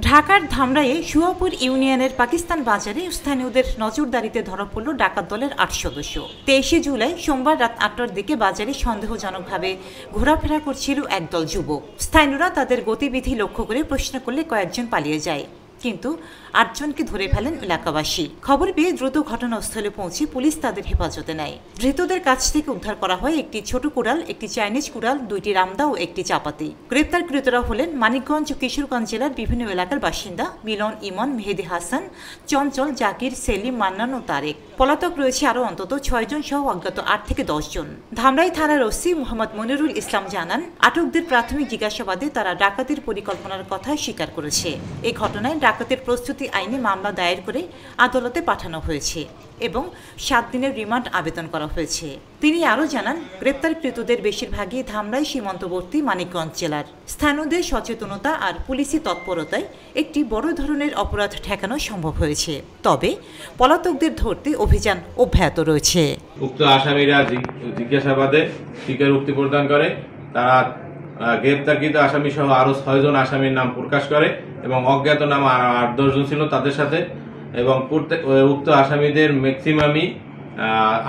ঢাকার ধামরাইয়ে সুয়াপুর ইউনিয়নের পাকিস্তান বাজারে স্থানীয়দের নজরদারিতে ধরা পড়ল ডাকাত দলের ৮ সদস্য। ২৩ জুলাই সোমবার রাত ৮টার দিকে বাজারে সন্দেহজনকভাবে ঘোরাফেরা করছিল একদল যুবক। স্থানীয়রা তাদের গতিবিধি লক্ষ্য করে প্রশ্ন করলে কয়েকজন পালিয়ে যায়, কিন্তু ৮ জনকে ধরে ফেলেন এলাকাবাসী। খবর পেয়ে দ্রুত ঘটনাস্থলে পৌঁছে পুলিশ তাদের হেফাজতে নেয়। ধৃতদের কাছ থেকে উদ্ধার করা হয় একটি ছোট কুড়াল, একটি চাইনিজ কুড়াল, ২টি রামদা ও একটি চাপাতি। গ্রেপ্তারকৃতরা হলেন মানিকগঞ্জ ও কিশোরগঞ্জ জেলার বিভিন্ন এলাকার বাসিন্দা মিলন, ইমন, মেহেদি হাসান, চঞ্চল, জাকির, সেলিম, মান্নান ও তারেক। পলাতক রয়েছে আরও অন্তত ৬ জন সহ অজ্ঞাত ৮ থেকে ১০ জন। ধামরাই থানার ওসি মোহাম্মদ মনিরুল ইসলাম জানান, আটকদের প্রাথমিক জিজ্ঞাসাবাদে তারা ডাকাতির পরিকল্পনার কথা স্বীকার করেছে। এই ঘটনায় ডাকাতির প্রস্তুতি আইনে মামলা দায়ের করে আদালতে পাঠানো হয়েছে এবং ৭ দিনের রিমান্ড আবেদন করা হয়েছে। তিনি আরও জানান, গ্রেপ্তারকৃতদের বেশিরভাগই ধামরাই সীমান্তবর্তী মানিকগঞ্জ জেলার। স্থানীয়দের সচেতনতা আর পুলিশি তৎপরতায় একটি বড় ধরনের অপরাধ ঠেকানো সম্ভব হয়েছে। তবে পলাতকদের ধরতে অভিযান অব্যাহত রয়েছে। উক্ত আসামিরা জিজ্ঞাসাবাদে স্বীকারোক্তি প্রদান করে। তারা গ্রেপ্তারকৃত আসামি সহ আরো ৬ জন আসামির নাম প্রকাশ করে এবং অজ্ঞাত নাম আর ৮-১০ জন ছিল তাদের সাথে। এবং উক্ত আসামিদের ম্যাক্সিমামই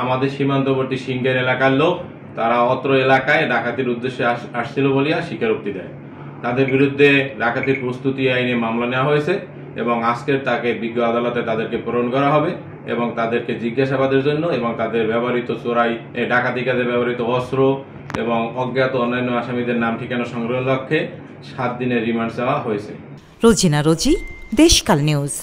আমাদের সীমান্তবর্তী সিংহের এলাকার লোক। তারা অত্র এলাকায় ডাকাতির উদ্দেশ্যে আসছিল বলিয়া স্বীকারোক্তি দেয়। তাদের বিরুদ্ধে ডাকাতির প্রস্তুতি আইনে মামলা নেওয়া হয়েছে এবং আজকের তাকে বিজ্ঞ আদালতে তাদেরকে প্রেরণ করা হবে এবং তাদেরকে জিজ্ঞাসাবাদের জন্য এবং তাদের ব্যবহৃত চোরাই ডাকাতি কাজে ব্যবহৃত অস্ত্র এবং অজ্ঞাত অন্যান্য আসামিদের নাম ঠিকানা সংগ্রহের লক্ষ্যে ৭ দিনের রিমান্ড চাওয়া হয়েছে। রোজিনা রোজি, দেশকাল নিউজ।